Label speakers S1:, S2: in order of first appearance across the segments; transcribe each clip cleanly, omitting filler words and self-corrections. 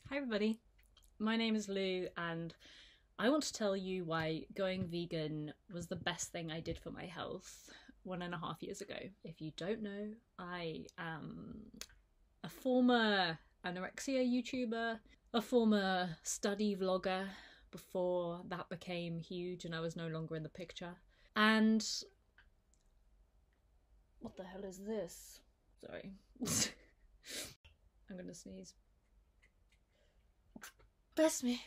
S1: Hi everybody, my name is Lou and I want to tell you why going vegan was the best thing I did for my health 1.5 years ago. If you don't know, I am a former anorexia YouTuber, a former study vlogger before that became huge and I was no longer in the picture. And what the hell is this? Sorry. I'm gonna sneeze. Bless me.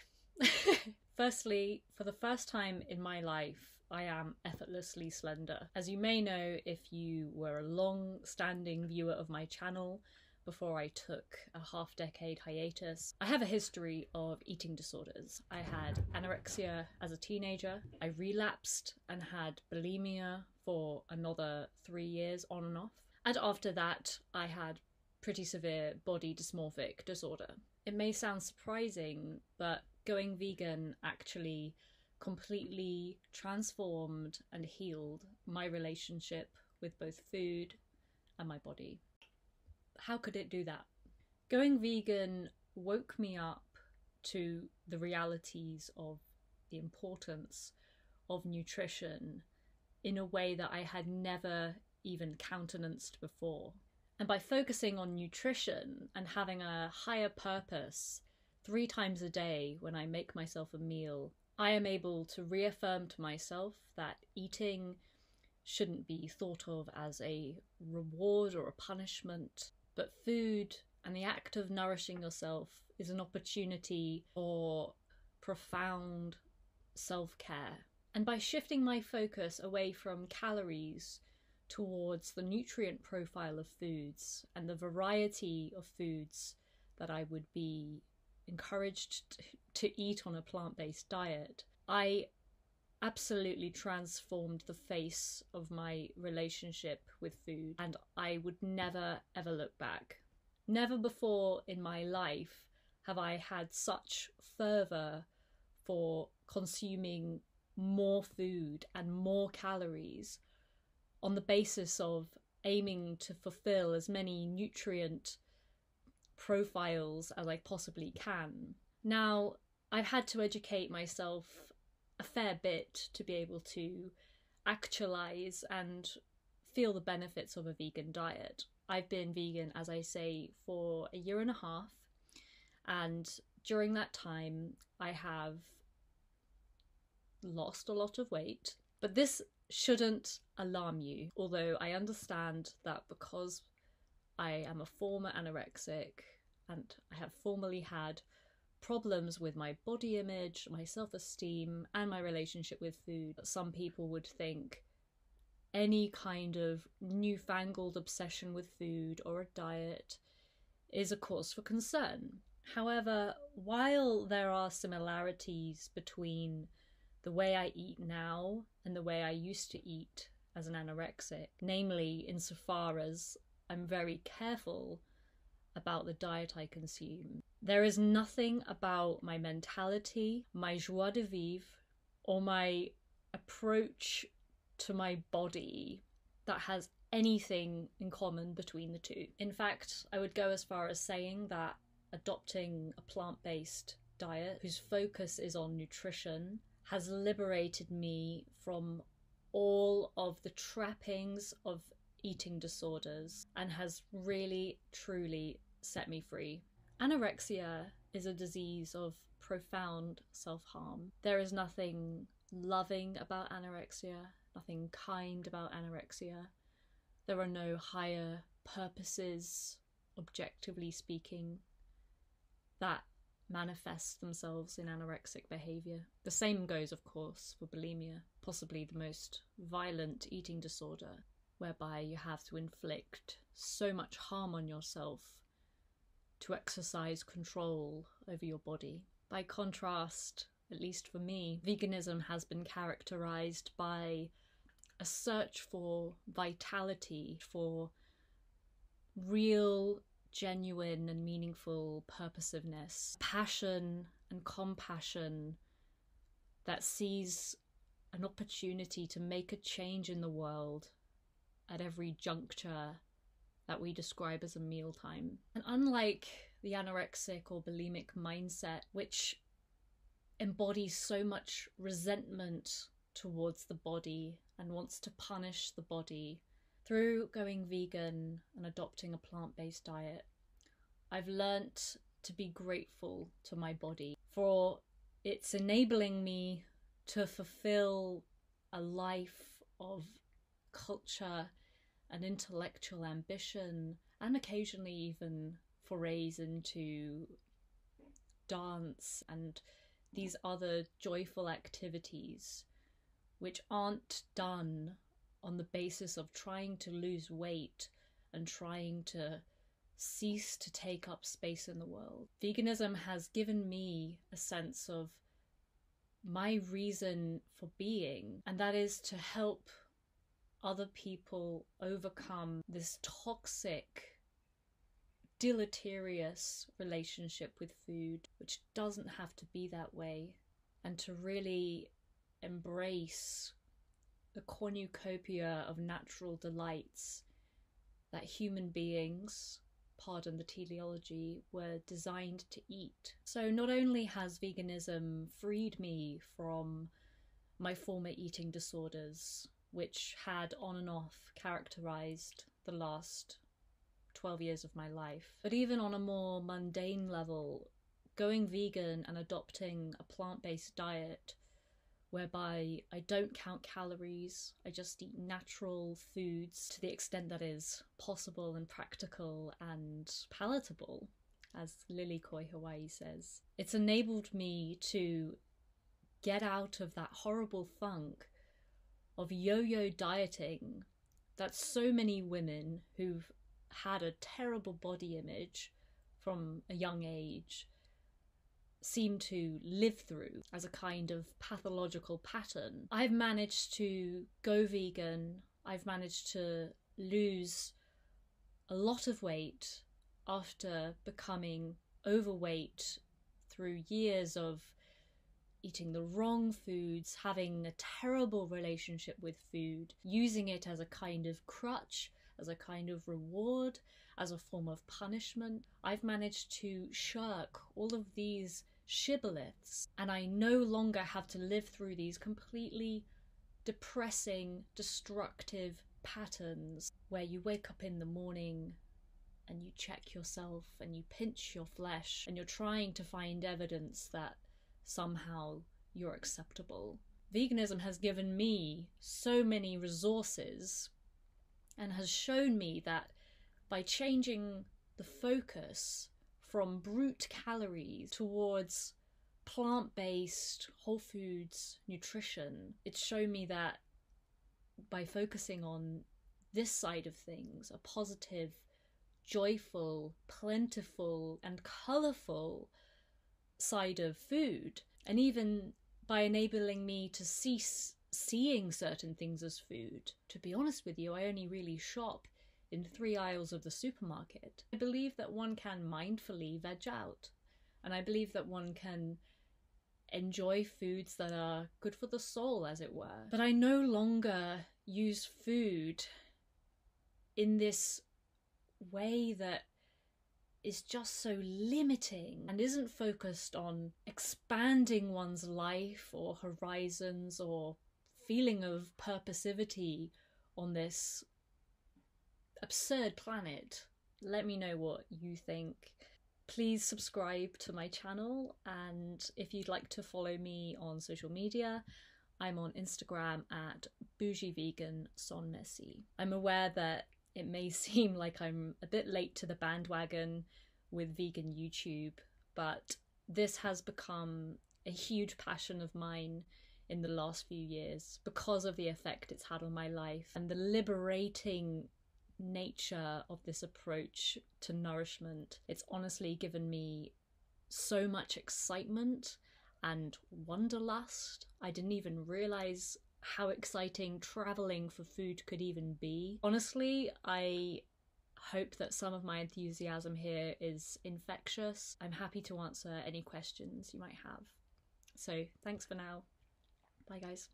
S1: Firstly, for the first time in my life, I am effortlessly slender. As you may know if you were a long-standing viewer of my channel before I took a half-decade hiatus, I have a history of eating disorders. I had anorexia as a teenager. I relapsed and had bulimia for another 3 years on and off. And after that, I had pretty severe body dysmorphic disorder. It may sound surprising, but going vegan actually completely transformed and healed my relationship with both food and my body. How could it do that? Going vegan woke me up to the realities of the importance of nutrition in a way that I had never even countenanced before. And by focusing on nutrition and having a higher purpose 3 times a day when I make myself a meal, I am able to reaffirm to myself that eating shouldn't be thought of as a reward or a punishment, but food and the act of nourishing yourself is an opportunity for profound self-care. And by shifting my focus away from calories towards the nutrient profile of foods and the variety of foods that I would be encouraged to eat on a plant-based diet, I absolutely transformed the face of my relationship with food, and I would never ever look back. Never before in my life have I had such fervour for consuming more food and more calories on the basis of aiming to fulfill as many nutrient profiles as I possibly can. Now, I've had to educate myself a fair bit to be able to actualize and feel the benefits of a vegan diet. I've been vegan, as I say, for 1.5 years, and during that time I have lost a lot of weight, but this shouldn't alarm you, although I understand that because I am a former anorexic and I have formerly had problems with my body image, my self-esteem and my relationship with food, some people would think any kind of newfangled obsession with food or a diet is a cause for concern. However, while there are similarities between the way I eat now and the way I used to eat as an anorexic, namely insofar as I'm very careful about the diet I consume, there is nothing about my mentality, my joie de vivre, or my approach to my body that has anything in common between the two. In fact, I would go as far as saying that adopting a plant-based diet whose focus is on nutrition has liberated me from all of the trappings of eating disorders and has really, truly set me free. Anorexia is a disease of profound self-harm. There is nothing loving about anorexia, nothing kind about anorexia. There are no higher purposes, objectively speaking, that manifest themselves in anorexic behaviour. The same goes, of course, for bulimia, possibly the most violent eating disorder, whereby you have to inflict so much harm on yourself to exercise control over your body. By contrast, at least for me, veganism has been characterised by a search for vitality, for real, genuine and meaningful purposiveness, passion and compassion that sees an opportunity to make a change in the world at every juncture that we describe as a mealtime. And unlike the anorexic or bulimic mindset, which embodies so much resentment towards the body and wants to punish the body. Through going vegan and adopting a plant-based diet, I've learnt to be grateful to my body for it's enabling me to fulfill a life of culture and intellectual ambition, and occasionally even forays into dance and these other joyful activities which aren't done on the basis of trying to lose weight and trying to cease to take up space in the world. Veganism has given me a sense of my reason for being, and that is to help other people overcome this toxic, deleterious relationship with food, which doesn't have to be that way, and to really embrace the cornucopia of natural delights that human beings, pardon the teleology, were designed to eat. So not only has veganism freed me from my former eating disorders, which had on and off characterized the last 12 years of my life, but even on a more mundane level, going vegan and adopting a plant-based diet whereby I don't count calories, I just eat natural foods to the extent that is possible and practical and palatable, as Lily Koi Hawaii says. It's enabled me to get out of that horrible funk of yo-yo dieting that so many women who've had a terrible body image from a young age seem to live through as a kind of pathological pattern. I've managed to go vegan. I've managed to lose a lot of weight after becoming overweight through years of eating the wrong foods, having a terrible relationship with food, using it as a kind of crutch, as a kind of reward, as a form of punishment. I've managed to shirk all of these shibboleths, and I no longer have to live through these completely depressing, destructive patterns where you wake up in the morning and you check yourself and you pinch your flesh and you're trying to find evidence that somehow you're acceptable. Veganism has given me so many resources and has shown me that by changing the focus from brute calories towards plant-based, whole foods nutrition, it's shown me that by focusing on this side of things, a positive, joyful, plentiful, and colourful side of food, and even by enabling me to cease seeing certain things as food. To be honest with you, I only really shop in 3 aisles of the supermarket. I believe that one can mindfully veg out, and I believe that one can enjoy foods that are good for the soul, as it were. But I no longer use food in this way that is just so limiting and isn't focused on expanding one's life or horizons or feeling of purposivity on this absurd planet. Let me know what you think. Please subscribe to my channel, and if you'd like to follow me on social media, I'm on Instagram at bougievegansonmessy. I'm aware that it may seem like I'm a bit late to the bandwagon with vegan YouTube, but this has become a huge passion of mine in the last few years because of the effect it's had on my life and the liberating nature of this approach to nourishment. It's honestly given me so much excitement and wanderlust. I didn't even realize how exciting traveling for food could even be. Honestly, I hope that some of my enthusiasm here is infectious. I'm happy to answer any questions you might have. So thanks for now. Bye guys.